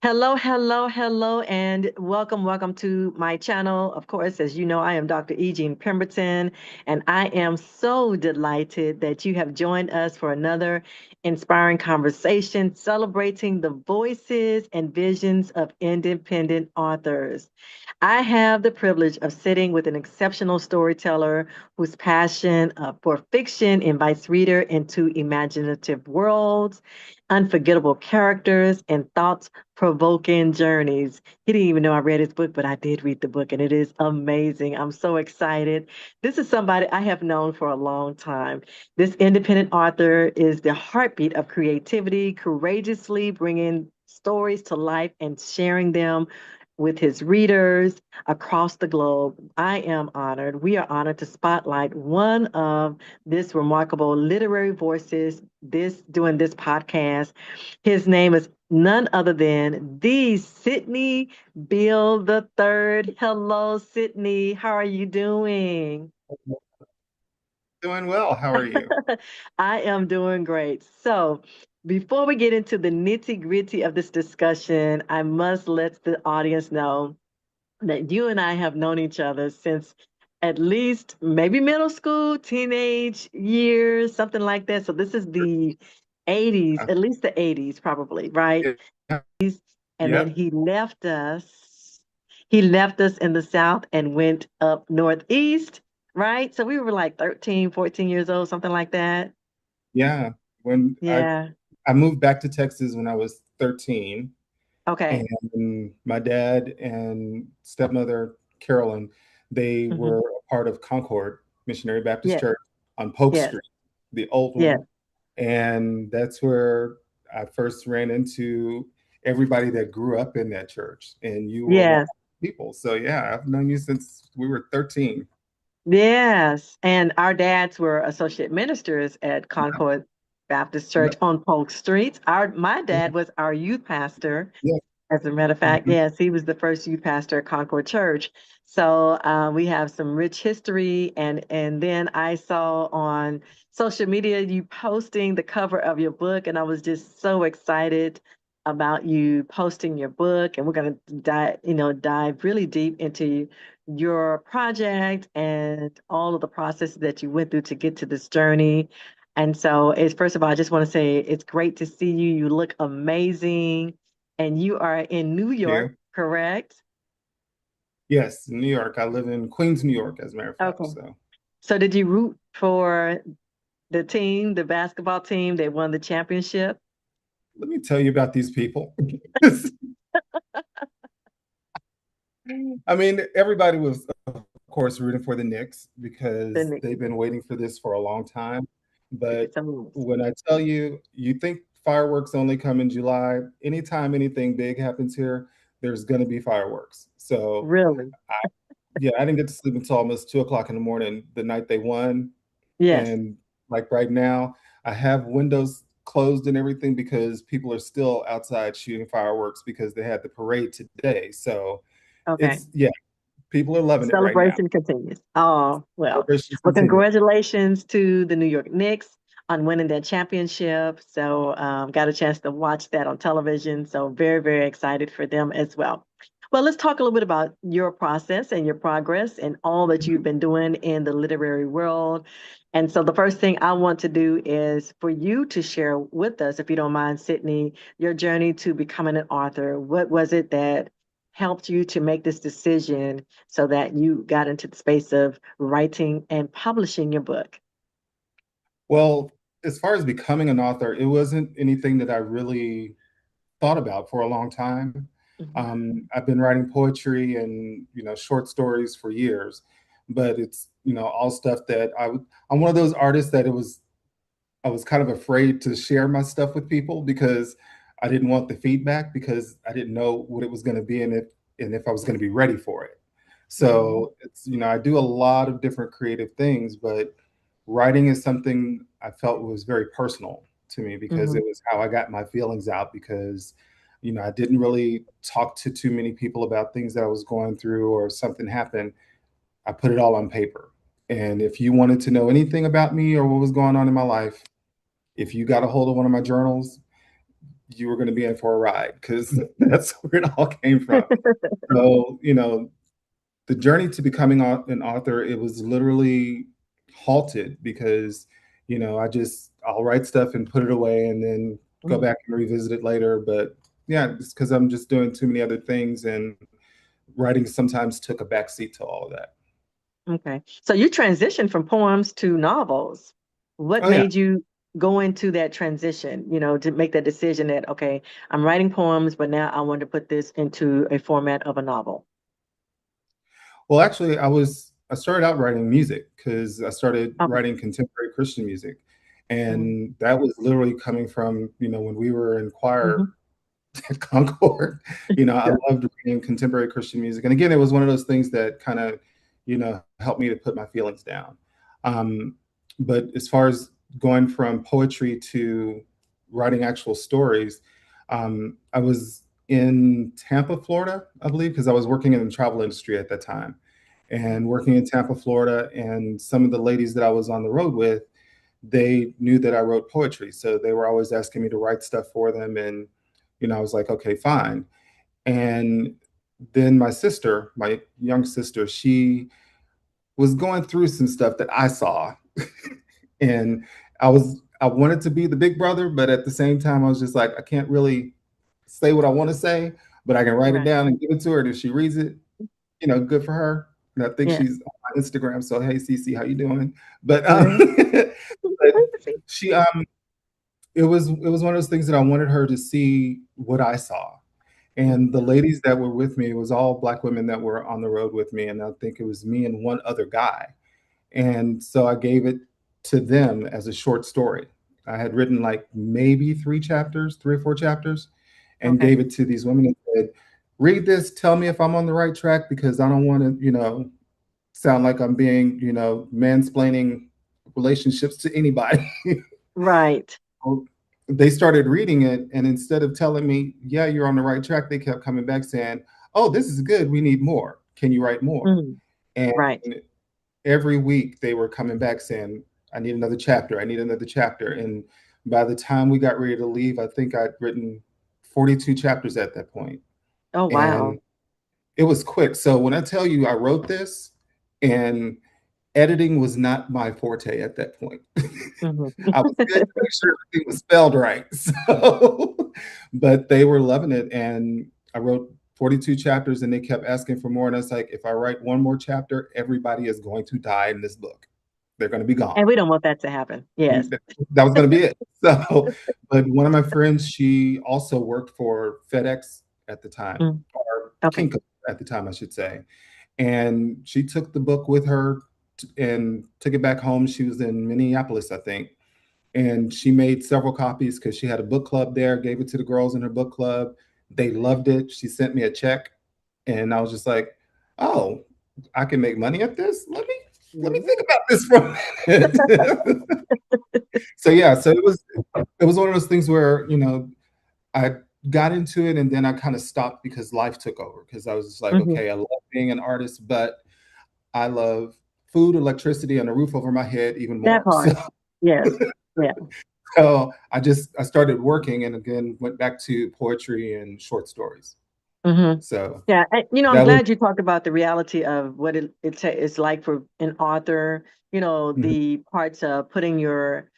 Hello, hello, hello, and welcome to my channel. Of course, as you know, I am Dr. E. Jean Pemberton, and I am so delighted that you have joined us for another inspiring conversation celebrating the voices and visions of independent authors. I have the privilege of sitting with an exceptional storyteller whose passion for fiction invites reader into imaginative worlds, unforgettable characters, and thought-provoking journeys. He didn't even know I read his book, but I did read the book, and it is amazing. I'm so excited. This is somebody I have known for a long time. This independent author is the heartbeat of creativity, courageously bringing stories to life and sharing them with his readers across the globe. I am honored. We are honored to spotlight one of this remarkable literary voices this doing this podcast. His name is none other than the Sidney Beal the third. Hello, Sidney. How are you doing? Doing well. How are you? I am doing great. So, before we get into the nitty-gritty of this discussion, I must let the audience know that you and I have known each other since at least maybe middle school, teenage years, something like that. So this is the 80s, Uh, at least the 80s, probably, right? yeah. And then Yep. he left us. He left us in the South and went up northeast, right? So we were like 13, 14 years old, something like that. Yeah. When Yeah. I moved back to Texas when I was 13, Okay. and my dad and stepmother Carolyn, they Hmm. were a part of Concord Missionary Baptist Yeah. Church on Polk Yes. Street, the old Yes. one. And that's where I first ran into everybody that grew up in that church. And you were one of Yes. the people. So yeah, I've known you since we were 13. Yes, and our dads were associate ministers at Concord Baptist Church Yep. on Polk Street. My Yeah. dad was our youth pastor. Yeah. As a matter of fact, Mhm. yes, he was the first youth pastor at Concord Church. So we have some rich history, and then I saw on social media you posting the cover of your book, and I was just so excited about you posting your book. And we're going to dive really deep into your project and all of the processes that you went through to get to this journey. And so, it's first of all, I just want to say it's great to see you. You look amazing, and you are in New York, You. correct? Yes, New York. I live in Queens, New York, as a matter of fact. Okay. So So, did you root for the team, the basketball team that won the championship? let me tell you about these people. I mean, everybody was, of course, rooting for the Knicks The because Knicks. they've been waiting for this for a long time. But It's a moves. when I tell you, you think fireworks only come in July, anytime anything big happens here, there's going to be fireworks. So, Really? I, yeah, I didn't get to sleep until almost 2 o'clock in the morning the night they won. Yes. And like right now, I have windows closed and everything because people are still outside shooting fireworks because they had the parade today. So Okay. it's, yeah, people are loving it right now. Celebration continues. Oh, well. Celebrations Well, continue. congratulations to the New York Knicks on winning that championship. So, got a chance to watch that on television. So, very, very excited for them as well. Well, let's talk a little bit about your process and your progress and all that you've been doing in the literary world. And so, the first thing I want to do is for you to share with us, if you don't mind, Sydney, your journey to becoming an author. What was it that helped you to make this decision so that you got into the space of writing and publishing your book? Well, as far as becoming an author, it wasn't anything that I really thought about for a long time. Mhm. I've been writing poetry and short stories for years, but it's all stuff that I'm one of those artists that I was kind of afraid to share my stuff with people because I didn't want the feedback because I didn't know what it was going to be and if I was going to be ready for it. Mhm. So it's I do a lot of different creative things, but writing is something I felt was very personal to me because Mhm. it was how I got my feelings out because I didn't really talk to too many people about things that I was going through or something happened. I put it all on paper. And if you wanted to know anything about me or what was going on in my life, if you got a hold of one of my journals, you were going to be in for a ride because that's where it all came from. So, the journey to becoming an author, it was literally halted because, I'll write stuff and put it away and then go Mm, back and revisit it later. But yeah, it's because I'm just doing too many other things, and writing sometimes took a backseat to all of that. okay. So you transitioned from poems to novels. What Oh, yeah. made you go into that transition, to make that decision that, okay, I'm writing poems, but now I want to put this into a format of a novel? Well, actually, I started out writing music because I started Okay. writing contemporary Christian music, Mm-hmm. and that was literally coming from when we were in choir Mm-hmm. at Concord. I loved reading contemporary Christian music, and again, it was one of those things that kind of helped me to put my feelings down. Um, but as far as going from poetry to writing actual stories, I was in Tampa, Florida, I believe, because I was working in the travel industry at that time and working in Tampa, Florida. And some of the ladies that I was on the road with, they knew that I wrote poetry. So they were always asking me to write stuff for them. And, I was like, okay, fine. And then my sister, my young sister, she was going through some stuff that I saw. And I wanted to be the big brother, but at the same time, I was just like, I can't really say what I want to say, but I can write it Right. down and give it to her. And if she reads it, good for her. And I think Yes. she's on Instagram. So hey, Cece, how you doing? But Right. but she it was one of those things that I wanted her to see what I saw. And the ladies that were with me, it was all Black women that were on the road with me, and I think it was me and one other guy. And so I gave it to them as a short story. I had written like maybe 3 chapters, 3 or 4 chapters, and Okay. gave it to these women and said, read this, tell me if I'm on the right track because I don't want to, sound like I'm being, mansplaining relationships to anybody. Right. They started reading it, and instead of telling me, yeah, you're on the right track, they kept coming back saying, oh, this is good. We need more. Can you write more? Mm. And Right. every week they were coming back saying, I need another chapter. I need another chapter. And by the time we got ready to leave, I think I'd written 42 chapters at that point. Oh, And wow. it was quick. So when I tell you I wrote this, and editing was not my forte at that point. Hmm. I was good to make sure everything was spelled right. So, but they were loving it. And I wrote 42 chapters and they kept asking for more. And I was like, if I write one more chapter, everybody is going to die in this book. They're going to be And gone. we don't want that to happen. Yes. That was going to be it. So, but one of my friends, she also worked for FedEx at the time, Mm. or Okay. Kinko at the time, I should say. And she took the book with her and took it back home. She was in Minneapolis, I think. And she made several copies because she had a book club there, gave it to the girls in her book club. They loved it. She sent me a check. And I was just like, oh, I can make money at this? Let me Mhm. think about this for a minute. So yeah, so it was one of those things where, I got into it and then I kind of stopped because life took over because I was just like, Mhm. okay, I love being an artist, but I love food, electricity, and a roof over my head even That more. So, part. Yes. Yeah. so I started working and again went back to poetry and short stories. Hmm. So Yeah. I'm that was glad you talked about the reality of what it's like for an author, mhm, the parts of putting your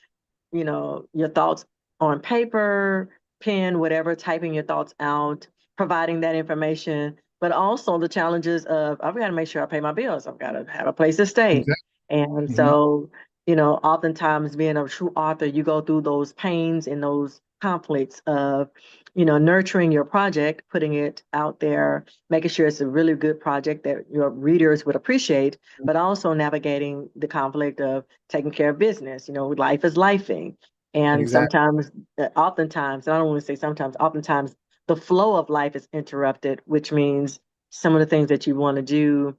thoughts on paper, pen, whatever, typing your thoughts out, providing that information, but also the challenges of I've got to make sure I pay my bills. I've got to have a place to stay. exactly. And Mhm, so, oftentimes being a true author, you go through those pains and those conflicts of, nurturing your project, putting it out there, making sure it's a really good project that your readers would appreciate, but also navigating the conflict of taking care of business. Life is lifing. And exactly. sometimes, oftentimes, and I don't want to say sometimes, oftentimes, the flow of life is interrupted, which means some of the things that you want to do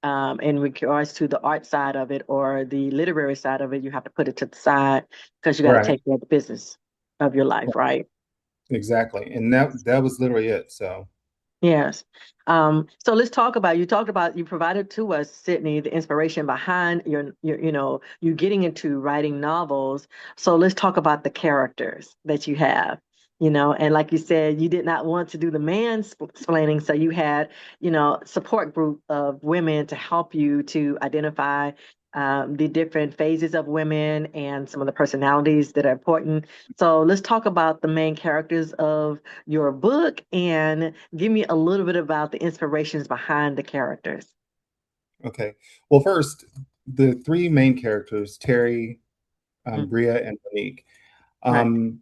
in regards to the art side of it or the literary side of it, you have to put it to the side because you got to Right. take care of the business of your life, right? Exactly. And that was literally it. So Yes. So let's talk about you talked about you provided to us, Sydney, the inspiration behind you getting into writing novels. So let's talk about the characters that you have. And like you said, you did not want to do the mansplaining, so you had, support group of women to help you to identify the different phases of women and some of the personalities that are important. So let's talk about the main characters of your book and give me a little bit about the inspirations behind the characters. Okay. Well, first, the three main characters, Terry, Mhm. Bria, and Monique. Right. Um,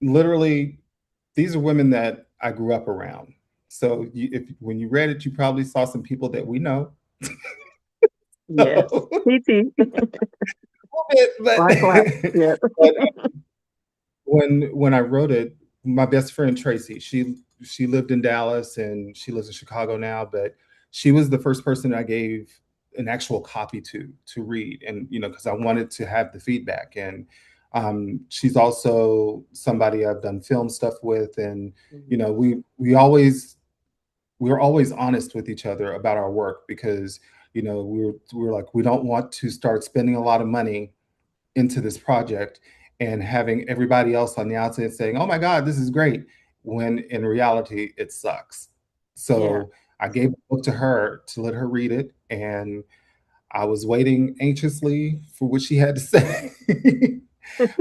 Literally, these are women that I grew up around. So if when you read it, you probably saw some people that we know. Yes. So, a PT. bit, Clap, clap. Yeah. but when I wrote it, my best friend Tracy, she lived in Dallas and she lives in Chicago now, but she was the first person I gave an actual copy to read, and because I wanted to have the feedback. And she's also somebody I've done film stuff with, and Mhm. we're always honest with each other about our work, because we're like, we don't want to start spending a lot of money into this project and having everybody else on the outside saying, "Oh my God, this is great," when in reality it sucks. Yeah. So I gave the book to her to let her read it, and I was waiting anxiously for what she had to say.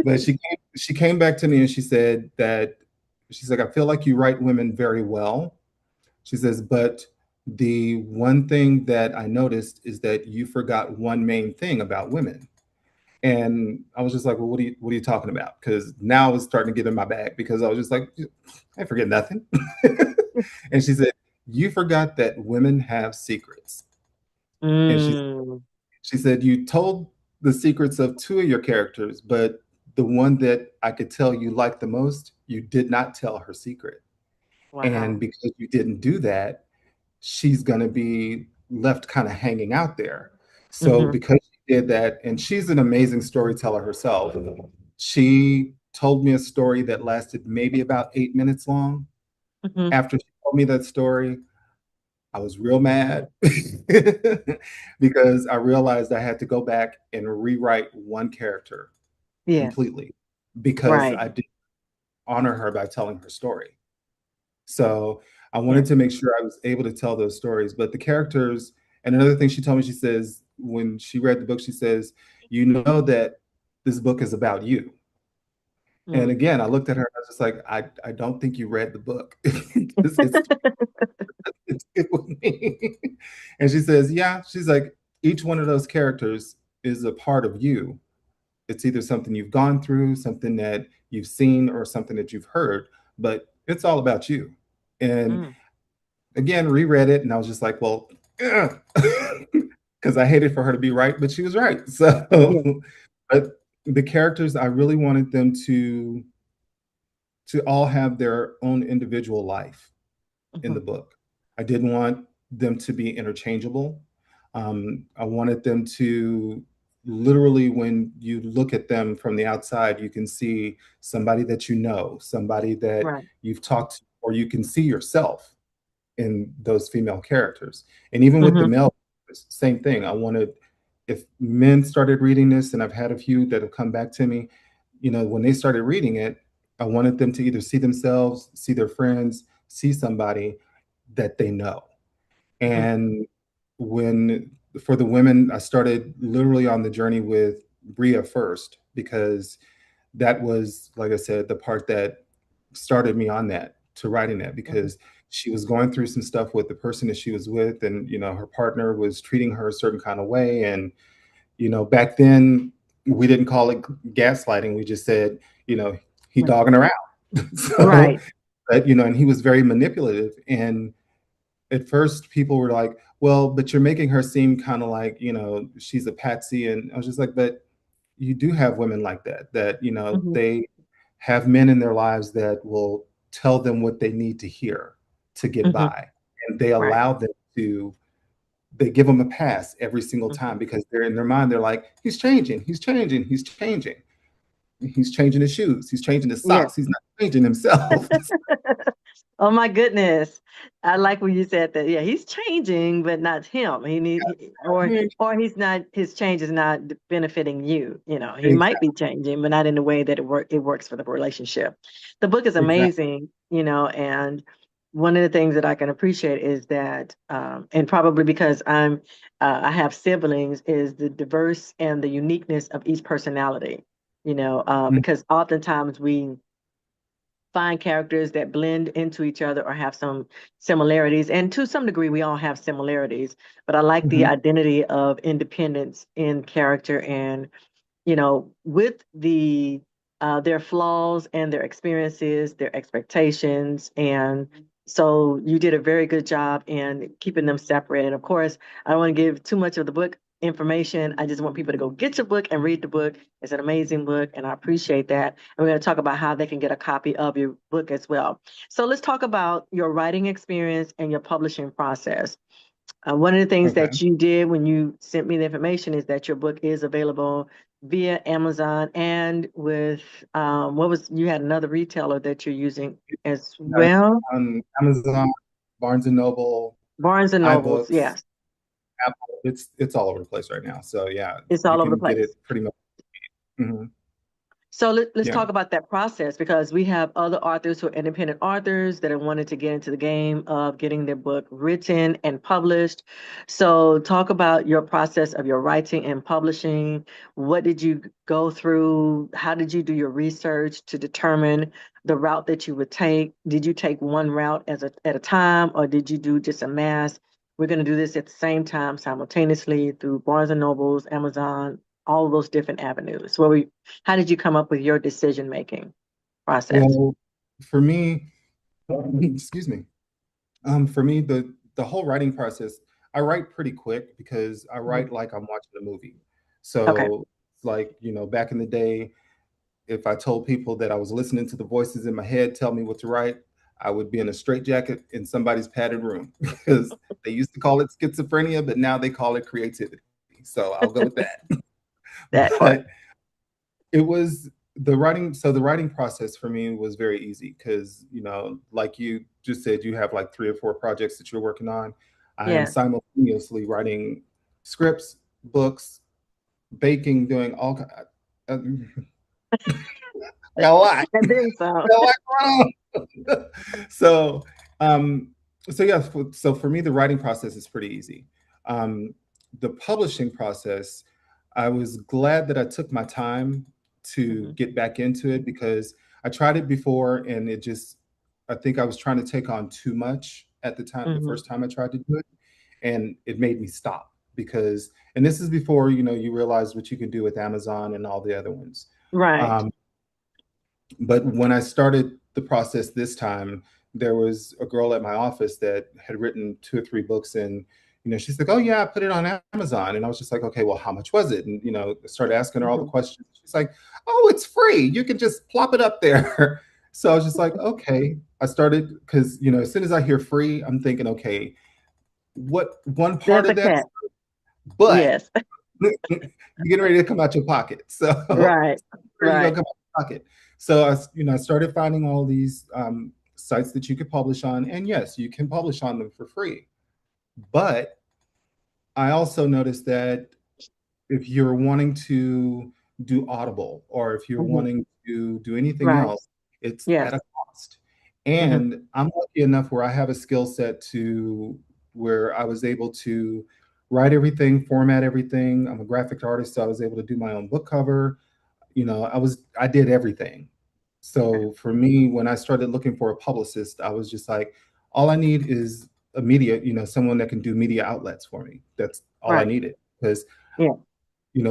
But she came back to me and she said that she's like, "I feel like you write women very well." She says, "But the one thing that I noticed is that you forgot one main thing about women." And I was just like, "Well, what are you talking about?" Because now I was starting to get in my bag, because I was just like, "I forget nothing." And she said, "You forgot that women have secrets." And Mm. she said, "You told the secrets of two of your characters, but the one that I could tell you liked the most, you did not tell her secret. And Wow. because you didn't do that, she's going to be left kind of hanging out there." So Hmm. because she did that, and she's an amazing storyteller herself, she told me a story that lasted maybe about 8 minutes long. Hmm. After she told me that story, I was real mad because I realized I had to go back and rewrite one character Yes. completely, because Right. I didn't honor her by telling her story. So I Yeah. wanted to make sure I was able to tell those stories. But the characters, and another thing she told me, she says, when she read the book, she says, "You know that this book is about you." And Mm. again, I looked at her and I was just like, I don't think you read the book. It's it with me. And she says, "Yeah." She's like, "Each one of those characters is a part of you. It's either something you've gone through, something that you've seen, or something that you've heard, but it's all about you." And Mm. again, reread it, and I was just like, "Well," because I hated for her to be right, but she was right. So, Yeah. but the characters, I really wanted them to all have their own individual life in Hmm. the book. I didn't want them to be interchangeable. I wanted them to literally, when you look at them from the outside, you can see somebody that you know, somebody that Right. you've talked to, or you can see yourself in those female characters. And even with the Hmm. male, same thing. I wanted, if men started reading this, and I've had a few that have come back to me, when they started reading it, I wanted them to either see themselves, see their friends, see somebody that they know. Hmm. And when, for the women, I started literally on the journey with Bria first, because that was, like I said, the part that started me on that, to writing that, Hmm. because she was going through some stuff with the person that she was with, and her partner was treating her a certain kind of way. And back then we didn't call it gaslighting, we just said, he Right. dogging her out. So, Right. but and he was very manipulative. And at first people were like, "Well, but you're making her seem kind of like, she's a patsy." And I was just like, "But you do have women like that, Hmm. they have men in their lives that will tell them what they need to hear to get Hmm. by, and they Right. allow them to, they give them a pass every single Hmm. time, because they're in their mind, they're like, he's changing, he's changing, he's changing his shoes, he's changing his Yeah. socks, he's not changing himself." Oh my goodness. I like when you said that. Yeah, he's changing, but not him. I mean, or he's not, his change is not benefiting you. He might exactly, be changing, but not in the way that it works for the relationship. The book is exactly. amazing, and one of the things that I can appreciate is that, and probably because I have siblings, is the diverse and the uniqueness of each personality. Because oftentimes we find characters that blend into each other or have some similarities. And to some degree, we all have similarities. But I like the Mhm, identity of independence in character and with their flaws and their experiences, their expectations, and so you did a very good job in keeping them separate. And of course, I don't want to give too much of the book information. I just want people to go get your book and read the book. It's an amazing book, and I appreciate that. And we're going to talk about how they can get a copy of your book as well. So let's talk about your writing experience and your publishing process. One of the things okay. that you did when you sent me the information is that your book is available via Amazon and with what was you had another retailer that you're using as It's well? on Amazon, Barnes and Noble, Barnes and Nobles, iBooks, yes, Apple. It's all over the place right now. So yeah, it's you all over the can get place. it pretty much. Mhm. So let's Yeah. talk about that process because we have other authors who are independent authors that have wanted to get into the game of getting their book written and published. So talk about your process of your writing and publishing. What did you go through? How did you do your research to determine the route that you would take? Did you take one route at a time, or did you do just a mass? We're going to do this at the same time simultaneously through Barnes and Nobles, Amazon, all of those different avenues. How did you come up with your decision making process? Well, for me, excuse me. For me, the whole writing process, I write pretty quick because I Mhm. write like I'm watching a movie. Okay. So like, back in the day, if I told people that I was listening to the voices in my head tell me what to write, I would be in a straitjacket in somebody's padded room because they used to call it schizophrenia, but now they call it creativity. So I'll go with that. That But part. it was the writing. So the writing process for me was very easy because, like you just said, you have like 3 or 4 projects that you're working on. I am Yeah. simultaneously writing scripts, books, baking, doing all. Uh, I got a lot. And then some. I got a lot. So, um, so yeah. So for me, the writing process is pretty easy. Um, the publishing process, I was glad that I took my time to Mhm. get back into it because I tried it before and I think I was trying to take on too much at the time, the Mhm. first time I tried to do it, and it made me stop because, and this is before, you realize what you can do with Amazon and all the other ones. Right. Um, but when I started the process this time, there was a girl at my office that had written 2 or 3 books, and she's like, "Oh yeah, I put it on Amazon," and I was just like, "Okay, well, how much was it?" And I started asking her all the Mhm. questions. She's like, "Oh, it's free. You can just plop it up there." So I was just like, "Okay." I started because as soon as I hear free, I'm thinking, "Okay, what one There's part the of that?" cat. But Yes. you're getting ready to come out your pocket. So Right. where are you Right. gonna come out your pocket? So I started finding all these sites that you could publish on, and yes, you can publish on them for free. But I also noticed that if you're wanting to do Audible or if you're Mhm. wanting to do anything Right. else, it's at Yes. a cost. Mhm. And I'm lucky enough where I have a skill set to where I was able to write everything, format everything. I'm a graphic artist, so I was able to do my own book cover. I did everything. Okay. So for me, when I started looking for a publicist, I was just like, all I need is a media, someone that can do media outlets for me. That's all I Right. needed. Because, Yeah.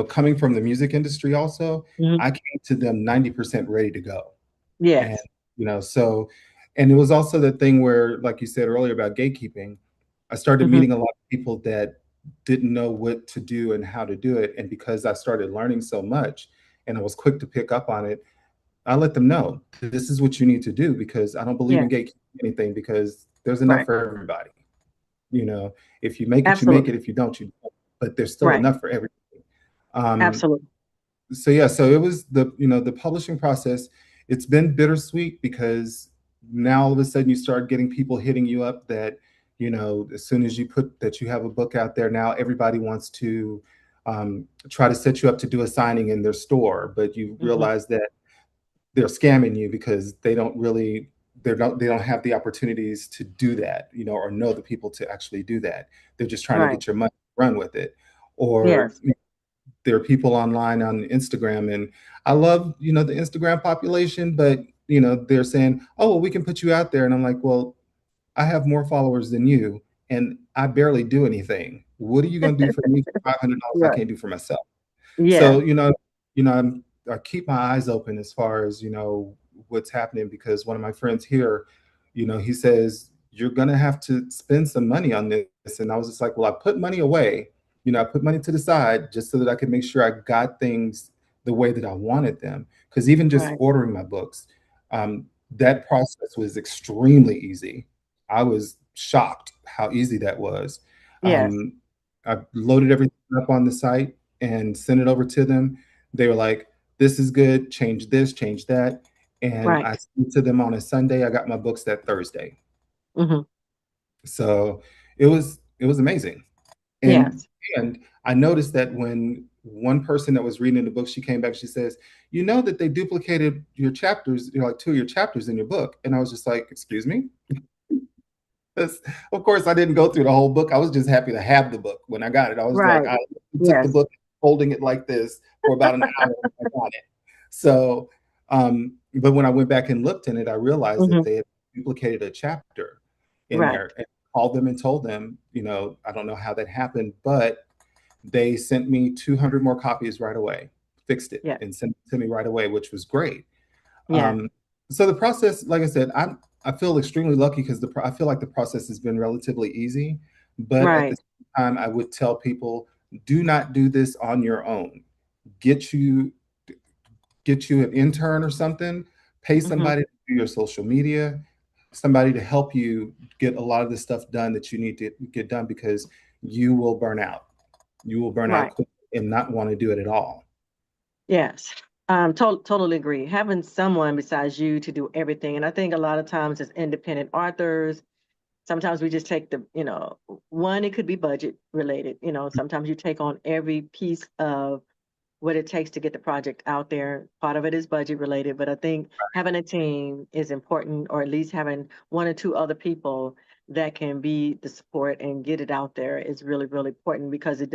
coming from the music industry also, Mhm. I came to them 90% ready to go. And, Yes. so, and it was also the thing where, like you said earlier about gatekeeping, I started Mhm. meeting a lot of people that didn't know what to do and how to do it. And because I started learning so much and I was quick to pick up on it, I let them know this is what you need to do because I don't believe in Yeah. gatekeeping anything because there's enough Right. for everybody. You know, if you make it, you make it. Absolutely. If you don't, you don't. But there's still Right. enough for everybody. Um, Absolutely. so yeah, so it was the publishing process. It's been bittersweet because now all of a sudden you start getting people hitting you up that, as soon as you put that you have a book out there, now everybody wants to try to set you up to do a signing in their store, but you Hmm. realize that they're scamming you because they don't have the opportunities to do that, or know the people to actually do that. They're just trying to Right. get your money, run with it. Or Yes. there are people online on Instagram, and I love, the Instagram population, but they're saying, "Oh, well, we can put you out there," and I'm like, "Well, I have more followers than you, and I barely do anything. What are you going to do for me for $500 I Right. can't do for myself?" Yes. So, I keep my eyes open as far as, what's happening, because one of my friends here, he says, "You're going to have to spend some money on this." And I was just like, "Well, I put money away, I put money to the side just so that I could make sure I got things the way that I wanted them." Because even just Right. ordering my books, um, that process was extremely easy. I was shocked how easy that was. Yes. Um, I loaded everything up on the site and sent it over to them. They were like, "This is good. Change this, change that." And I Right. sent it to them on a Sunday. I got my books that Thursday. Hmm. So it was amazing. And Yes. and I noticed that when one person that was reading the book, she came back, she says, "You know that they duplicated your chapters, like two of your chapters in your book." And I was just like, "Excuse me?" 'Cause, of course, I didn't go through the whole book. I was just happy to have the book when I got it. I was like, Right. I took the Yes. book, holding it like this for about an hour when I got it. So, but when I went back and looked in it, I realized that Hmm. they had duplicated a chapter in Right. there, and called them and told them, I don't know how that happened, but they sent me 200 more copies right away, fixed it, Yeah. and sent it to me right away, which was great. Yeah. Um, so the process, like I said, I feel extremely lucky because I feel like the process has been relatively easy, but at the Right. same time, I would tell people, do not do this on your own. Get you get you an intern or something. Pay Hmm. somebody to do your social media, somebody to help you get a lot of the stuff done that you need to get done, because you will burn out. You will burn out Right. quick and not want to do it at all. Yes. Totally agree. Having someone besides you to do everything. And I think a lot of times as independent authors, sometimes we just take one, it could be budget related. Sometimes you take on every piece of what it takes to get the project out there. Part of it is budget related, but I think having a team is important, or at least having one or two other people that can be the support and get it out there is really, really important, because it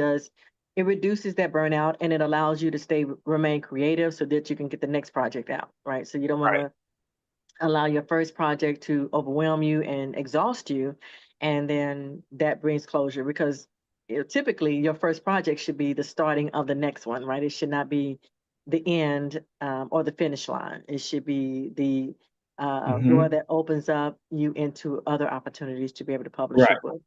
reduces that burnout, and it allows you to remain creative so that you can get the next project out, right? So you don't want Right. to allow your first project to overwhelm you and exhaust you, and then that brings closure, because typically your first project should be the starting of the next one, right? It should not be the end, or the finish line. It should be the door Hmm. that opens up you into other opportunities to be able to publish Right. your book.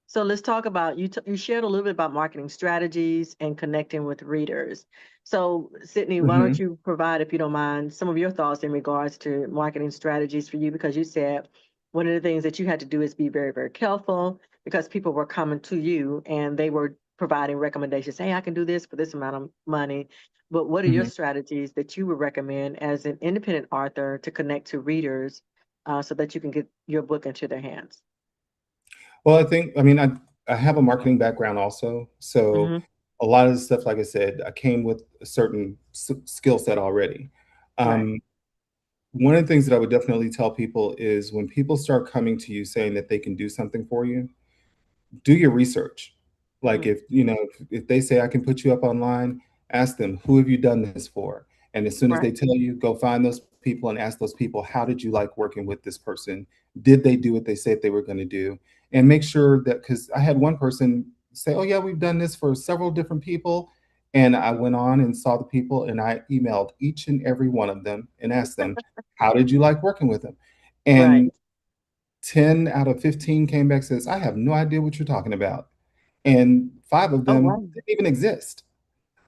So let's talk about you shared a little bit about marketing strategies and connecting with readers. So, Sydney, why don't Hmm. you provide, if you don't mind, some of your thoughts in regards to marketing strategies for you? Because you said one of the things that you had to do is be very, very careful, because people were coming to you and they were providing recommendations. Hey, I can do this for this amount of money. But what are your Hmm. strategies that you would recommend as an independent author to connect to readers, so that you can get your book into their hands? Well, I mean, I have a marketing background also. So Mm-hmm. a lot of the stuff, like I said, I came with a certain skill set already. Right. Um, One of the things that I would definitely tell people is, when people start coming to you saying that they can do something for you, do your research. Like, if they say, "I can put you up online," ask them, "Who have you done this for?" And as soon as they Right. tell you, go find those people and ask those people, "How did you like working with this person? Did they do what they said they were going to do?" And make sure that, because I had one person say, "Oh yeah, we've done this for several different people." And I went on and saw the people, and I emailed each and every one of them and asked them, "How did you like working with them?" Right. And 10 out of 15 came back, says, "I have no idea what you're talking about." And 5 of Oh, them wow. didn't even exist.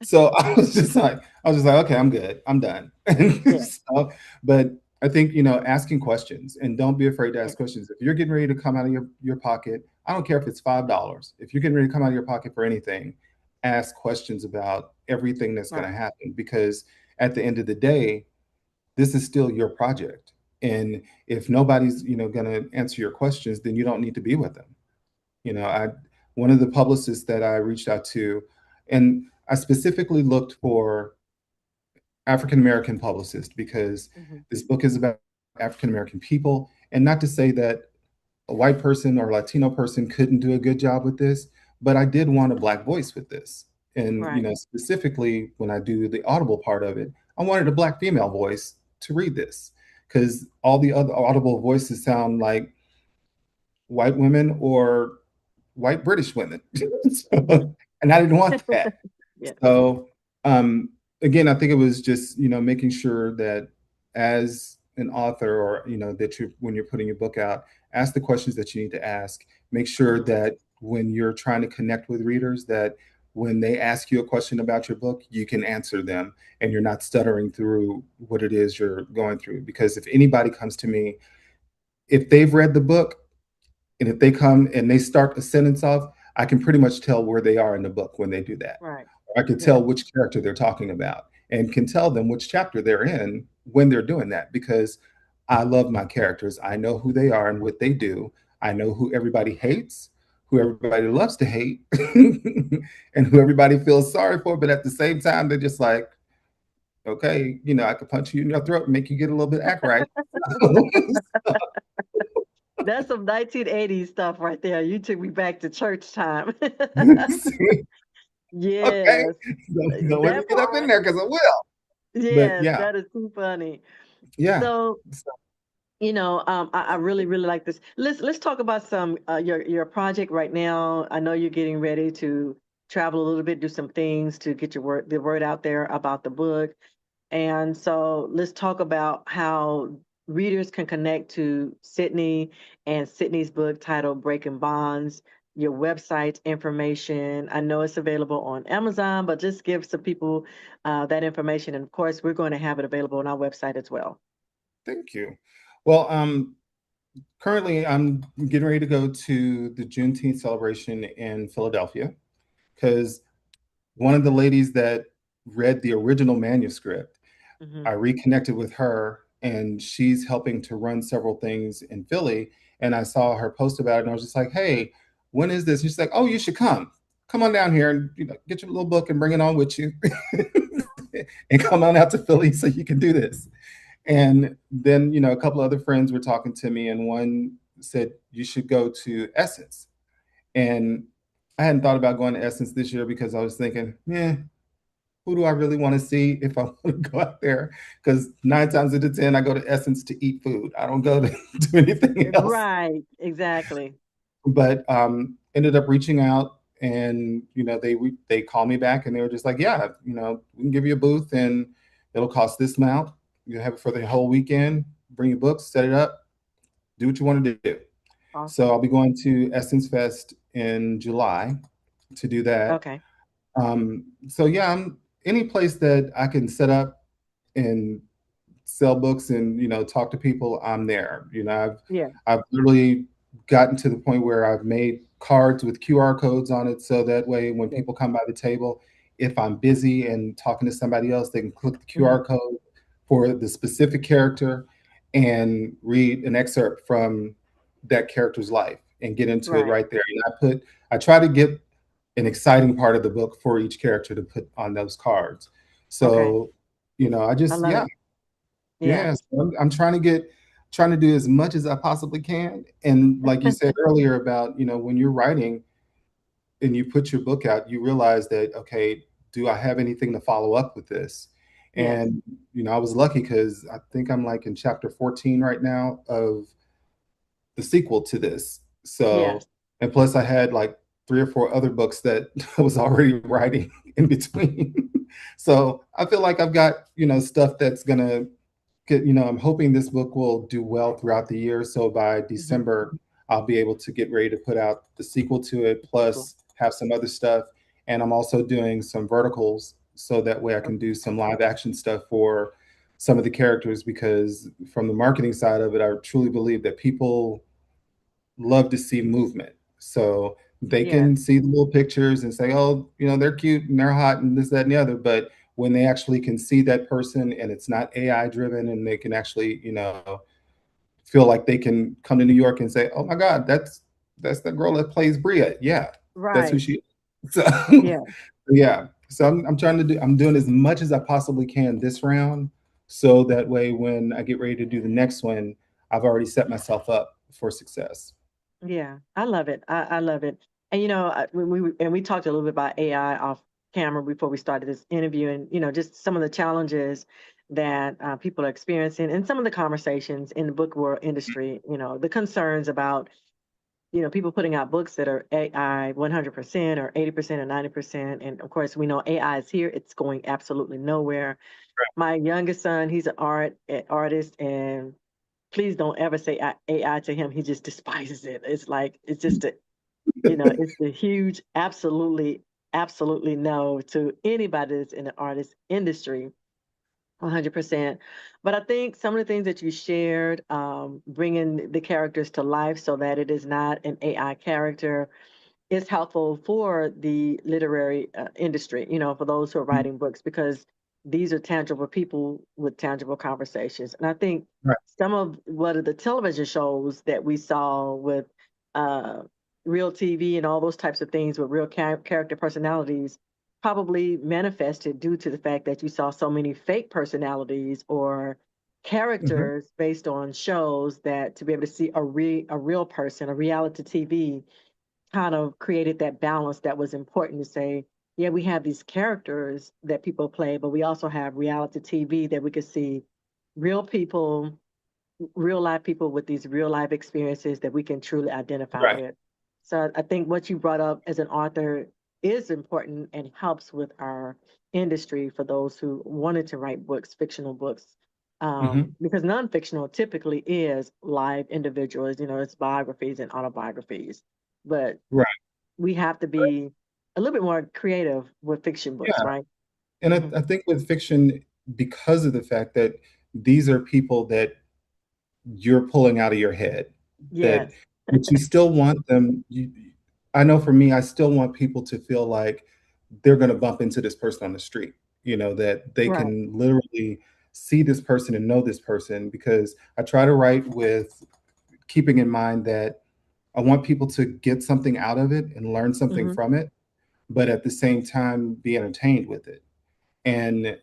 So I was just like, "Okay, I'm good. I'm done." Yeah. So, but I think, asking questions, and don't be afraid to Yeah. ask questions. If you're getting ready to come out of your pocket, I don't care if it's $5. If you're getting ready to come out of your pocket for anything, ask questions about everything that's Right. gonna happen, because at the end of the day, this is still your project. And if nobody's, going to answer your questions, then you don't need to be with them. I one of the publicists that I reached out to, and I specifically looked for African American publicists because Hmm. this book is about African American people, and not to say that a white person or a Latino person couldn't do a good job with this, but I did want a black voice with this. And Right. specifically when I do the audible part of it, I wanted a black female voice to read this because all the other audible voices sound like white women or white British women. And I didn't want that. Yeah. So again, I think it was just making sure that as an author, or that you when you're putting your book out, ask the questions that you need to ask. Make sure Hmm. that when you're trying to connect with readers, that when they ask you a question about your book, you can answer them and you're not stuttering through what it is you're going through. Because if anybody comes to me, if they've read the book, and if they come and they start a sentence off, I can pretty much tell where they are in the book when they do that. Right. I could Yeah. tell which character they're talking about and can tell them which chapter they're in when they're doing that, because I love my characters. I know who they are and what they do. I know who everybody hates, who everybody loves to hate, and who everybody feels sorry for. But at the same time, they're just like, okay, I could punch you in your throat and make you get a little bit act right. That's some 1980s stuff right there. You took me back to church time. Okay, Yes, don't let me that get up in part. there because I will. But Yes, yeah, that is too funny. yeah. So, So, I really, really like this. Let's talk about some your project right now. I know you're getting ready to travel a little bit, do some things to get the word out there about the book. And so let's talk about how readers can connect to Sydney and Sydney's book titled Breaking Bonds, your website information. I know it's available on Amazon, but just give some people that information. And of course, we're going to have it available on our website as well. thank you. Well, currently I'm getting ready to go to the Juneteenth celebration in Philadelphia because one of the ladies that read the original manuscript, Hmm. I reconnected with her, and she's helping to run several things in Philly. And I saw her post about it, and I was just like, "Hey, when is this?" And she's like, "Oh, you should come. Come on down here and get your little book and bring it on with you, and come on out to Philly so you can do this." And then, a couple other friends were talking to me, and one said, "You should go to Essence." And I hadn't thought about going to Essence this year because I was thinking, yeah, who do I really want to see if I want to go out there? Because 9 times out of 10, I go to Essence to eat food. I don't go to do anything else. Right, exactly. But ended up reaching out, and they called me back, and they were just like, yeah, we can give you a booth, and it'll cost this amount. You have it for the whole weekend. Bring your books, set it up, do what you want to do. So I'll Awesome. be going to Essence Fest in July to do that. Okay. So yeah, any place that I can set up and sell books and talk to people, I'm there. Yeah. I've literally gotten to the point where I've made cards with QR codes on it, so that way when Yeah. people come by the table, if I'm busy and talking to somebody else, they can click the Hmm. QR code for the specific character and read an excerpt from that character's life and get into it Right. right there. And I try to get an exciting part of the book for each character to put on those cards. Okay. So, I I just, love yeah, it. Yeah. yeah. So I'm trying to do as much as I possibly can. And like you said earlier about, when you're writing and you put your book out, you realize that, okay, do I have anything to follow up with this? Yes. And, I was lucky because I think I'm like in chapter 14 right now of the sequel to this. So, Yes. and plus I had like 3 or 4 other books that I was already writing in between. So I feel like I've got, stuff that's gonna get, I'm hoping this book will do well throughout the year. So by Hmm. December, I'll be able to get ready to put out the sequel to it, Sequel. plus have some other stuff. And I'm also doing some verticals so that way I can Okay. do some live action stuff for some of the characters, because from the marketing side of it, I truly believe that people love to see movement. So they Yes. can see the little pictures and say, oh, they're cute and they're hot and this, that, and the other. But when they actually can see that person and it's not AI driven, and they can actually, feel like they can come to New York and say, "Oh my God, that's the girl that plays Bria." Yeah, that's who Right. she is. So Yeah. yeah, so I'm doing as much as I possibly can this round, so that way when I get ready to do the next one, I've already set myself up for success. Yeah, I love it. I love it. And we talked a little bit about AI off camera before we started this interview, and just some of the challenges that people are experiencing, and some of the conversations in the book world industry. The concerns about people putting out books that are AI 100% or 80% or 90%, and of course we know AI is here; it's going absolutely nowhere. My youngest son, he's an artist, and please don't ever say AI to him. He just despises it. It's like it's just it's a huge, absolutely, absolutely no to anybody that's in the artist industry. 100%. But I think some of the things that you shared, bringing the characters to life so that it is not an AI character, is helpful for the literary industry, for those who are Mhm. writing books, because these are tangible people with tangible conversations. And I think Right. some of what are the television shows that we saw with uh, real TV and all those types of things with real character personalities probably manifested due to the fact that you saw so many fake personalities or Mhm. characters based on shows, that to be able to see a real person, a reality TV, kind of created that balance that was important to say, yeah, we have these characters that people play, but we also have reality TV that we could see real people, real life people with these real life experiences that we can truly identify Right. with. So I think what you brought up as an author is important and helps with our industry for those who wanted to write books, fictional books. Mhm. Because non-fictional typically is live individuals, it's biographies and autobiographies. But Right. we have to be a little bit more creative with fiction books, Yeah. right? And Hmm. I think with fiction, because of the fact that these are people that you're pulling out of your head, that Yes, but you still want them. I know for me, I still want people to feel like they're going to bump into this person on the street. That they right. can literally see this person and know this person, because I try to write with keeping in mind that I want people to get something out of it and learn something Hmm. from it, but at the same time be entertained with it. And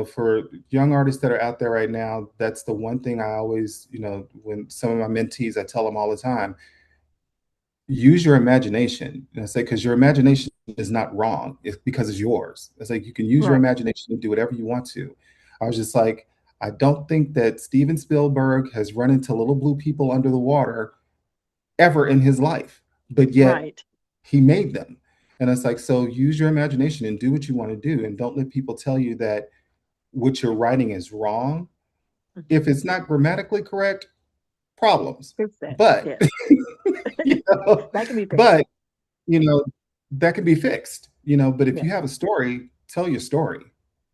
for young artists that are out there right now, that's the one thing I always, when some of my mentees, I tell them all the time, use your imagination. And I say, because your imagination is not wrong. It's because it's yours. It's like you can use your Right, imagination and do whatever you want to. I was just like, I don't think that Steven Spielberg has run into little blue people under the water ever in his life, but yet right. he made them. And it's like, so use your imagination and do what you want to do. And don't let people tell you that what you're writing is wrong. Hmm. If it's not grammatically correct, problems. Fix that. But Yes, you know, that can be fixed. but you know, that can be fixed. But if Yeah, you have a story, tell your story.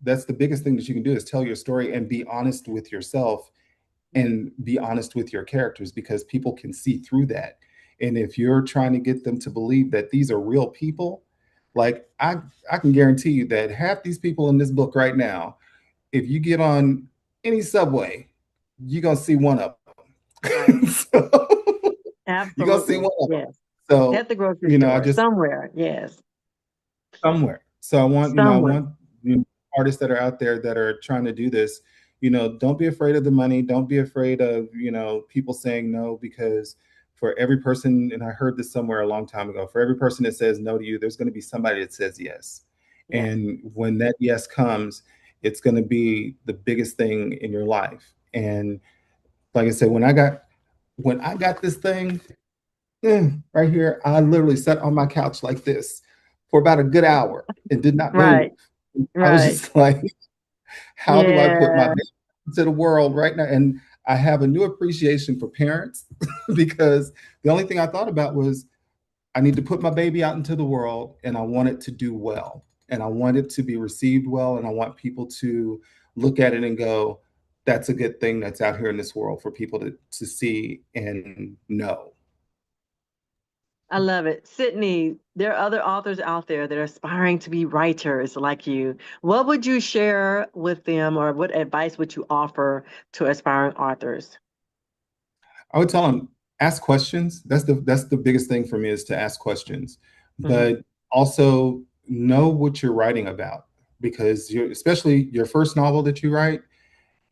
That's the biggest thing that you can do, is tell your story and be honest with yourself and be honest with your characters, because people can see through that. And if you're trying to get them to believe that these are real people, like I can guarantee you that half these people in this book right now, if you get on any subway, you're gonna see one of right. them. So you're gonna see Absolutely. one of them. Yes. So At the grocery I store, just somewhere. Yes, somewhere. So I somewhere. want artists that are out there that are trying to do this. Don't be afraid of the money. Don't be afraid of people saying no, because for every person, and I heard this somewhere a long time ago, for every person that says no to you, there's going to be somebody that says yes. Yes, And when that yes comes, it's going to be the biggest thing in your life. And like I said, when I got this thing right here, I literally sat on my couch like this for about a good hour and did not move. right, I was right. just like, how do I put my Yeah, baby into the world right now? And I have a new appreciation for parents because the only thing I thought about was I need to put my baby out into the world, and I want it to do well, and I want it to be received well, and I want people to look at it and go, that's a good thing that's out here in this world for people to see and know. I love it. Sydney, there are other authors out there that are aspiring to be writers like you. What would you share with them, or what advice would you offer to aspiring authors? I would tell them ask questions. That's the biggest thing for me is to ask questions, Hmm. but also know what you're writing about because especially your first novel that you write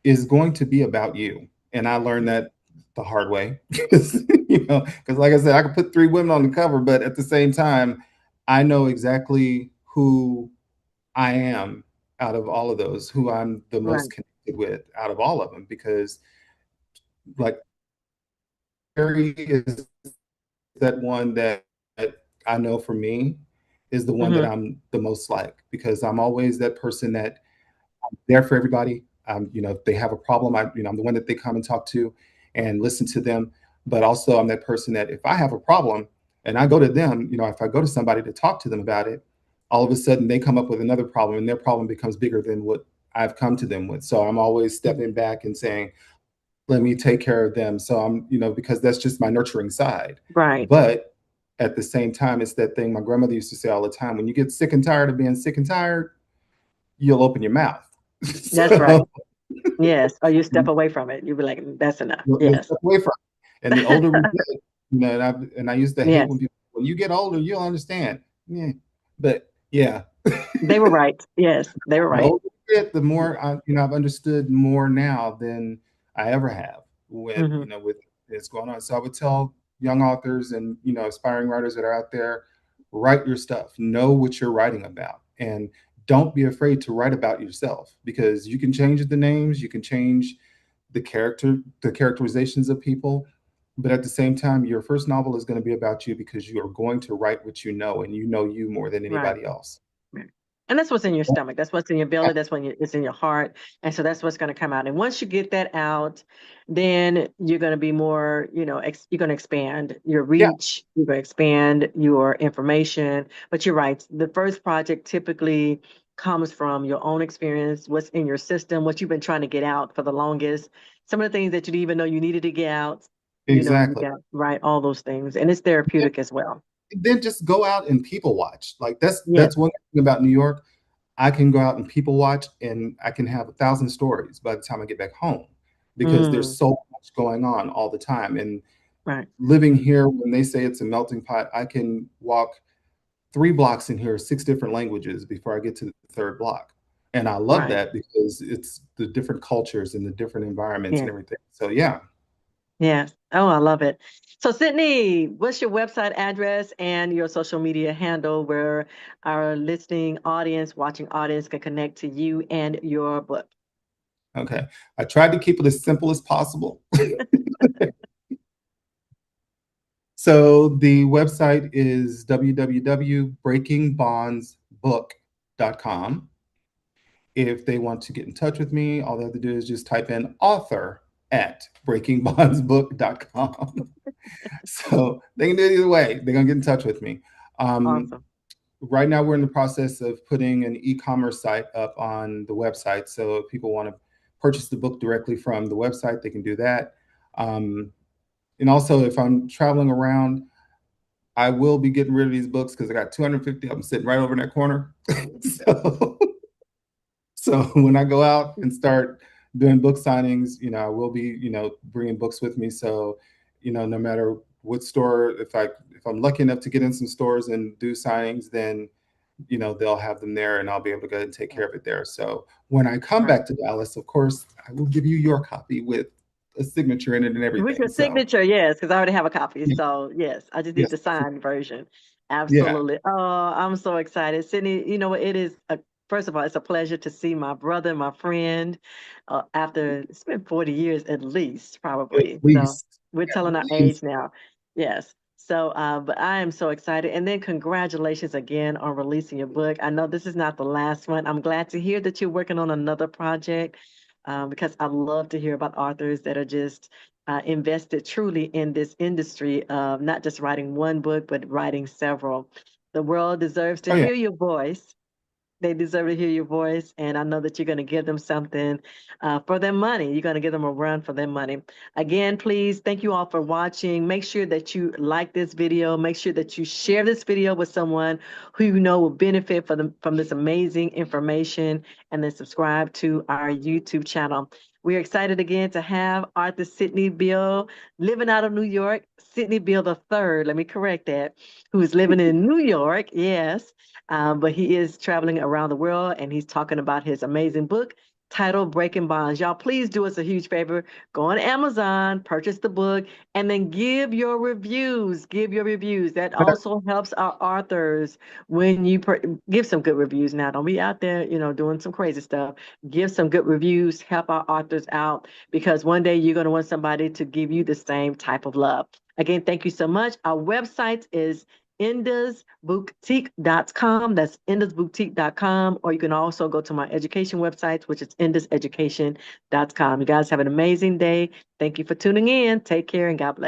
is going to be about you. And I learned that the hard way because because like I said, I could put three women on the cover, but at the same time, I know exactly who I am out of all of those, who I'm the most Right. connected with out of all of them, because like Harry is that one that I know for me is the one that Hmm. I'm the most like because I'm always that person that there for everybody. If they have a problem, I'm the one that they come and talk to and listen to them. But also, I'm that person that if I have a problem and I go to them, if I go to somebody to talk to them about it, all of a sudden they come up with another problem and their problem becomes bigger than what I've come to them with. So I'm always stepping back and saying, let me take care of them. So because that's just my nurturing side. Right. But at the same time, it's that thing my grandmother used to say all the time: when you get sick and tired of being sick and tired, you'll open your mouth. That's right. So Yes. Or you step away from it. You be like, that's enough. you'll Yes. step away from it. And the older we get, and I used to hate Yes. when people, when you get older, you'll understand. Yeah. But yeah, They were right. Yes. They were the right. older you get, the more I've understood more now than I ever have Hmm. with this going on. So I would tell young authors and aspiring writers that are out there, write your stuff, know what you're writing about, and don't be afraid to write about yourself because you can change the names, you can change the characterizations of people, but at the same time, your first novel is going to be about you because you are going to write what you know, and you know you more than Right. anybody else. Right. And that's what's in your stomach. That's what's in your belly. That's when it's in your heart. And so that's what's going to come out. And once you get that out, then you're going to be more, you're going to expand your Yeah, reach. You're going to expand your information. But you're right. The first project typically comes from your own experience, what's in your system, what you've been trying to get out for the longest, some of the things that you didn't even know you needed to get out. You exactly. got, right, all those things. And it's therapeutic as well. Then just go out and people watch. Like Yes. that's one thing about New York. I can go out and people watch, and I can have 1,000 stories by the time I get back home because there's Mm, so much going on all the time. And right, living here, when they say it's a melting pot, I can walk 3 blocks and hear 6 different languages before I get to the third block. And I love right. that because it's the different cultures and the different environments and Yeah. everything. So yeah. Yes. Oh, I love it. So, Sydney, what's your website address and your social media handle where our listening audience, watching audience can connect to you and your book? Okay. I tried to keep it as simple as possible. So the website is www.breakingbondsbook.com. If they want to get in touch with me, all they have to do is just type in author at breakingbondsbook.com. So they can do it either way. They're going to get in touch with me. Um, Awesome. right now, we're in the process of putting an e-commerce site up on the website. So if people want to purchase the book directly from the website, they can do that. Um, and also, if I'm traveling around, I will be getting rid of these books because I got 250 of them sitting right over in that corner. so, so when I go out and start doing book signings, I will be, bringing books with me. So, no matter what store, if I'm lucky enough to get in some stores and do signings, then they'll have them there and I'll be able to go and take care of it there. So when I come Right. back to Dallas, of course, I will give you your copy with a signature in it and With everything. your So signature, yes, because I already have a copy. yeah, So, yes, I just need yes, the signed version. yeah. Absolutely. Oh, I'm so excited. Sydney, you know what? First of all, it's a pleasure to see my brother, my friend, after it's been 40 years at least, At probably. So, least, we're at telling our least. age now. Yes. So, but I am so excited. And then congratulations again on releasing your book. I know this is not the last one. I'm glad to hear that you're working on another project, because I love to hear about authors that are just invested truly in this industry of not just writing one book, but writing several. The world deserves to Oh yeah. hear your voice. They deserve to hear your voice, and I know that you're going to give them something for their money. You're going to give them a run for their money. Again, please, thank you all for watching. Make sure that you like this video. Make sure that you share this video with someone who you know will benefit from this amazing information, and then subscribe to our YouTube channel. We're excited again to have Arthur Sidney Beal living out of New York. Sidney Beal the third, let me correct that, who's living in New York, yes. But he is traveling around the world and he's talking about his amazing book titled Breaking Bonds. Y'all, please do us a huge favor. Go on Amazon, purchase the book, and then give your reviews. Give your reviews. That also helps our authors when you give some good reviews. Now, don't be out there, doing some crazy stuff. Give some good reviews, help our authors out because one day you're going to want somebody to give you the same type of love. Again, thank you so much. Our website is indusboutique.com. That's indusboutique.com. Or you can also go to my education website, which is induseducation.com. You guys have an amazing day. Thank you for tuning in. Take care and God bless.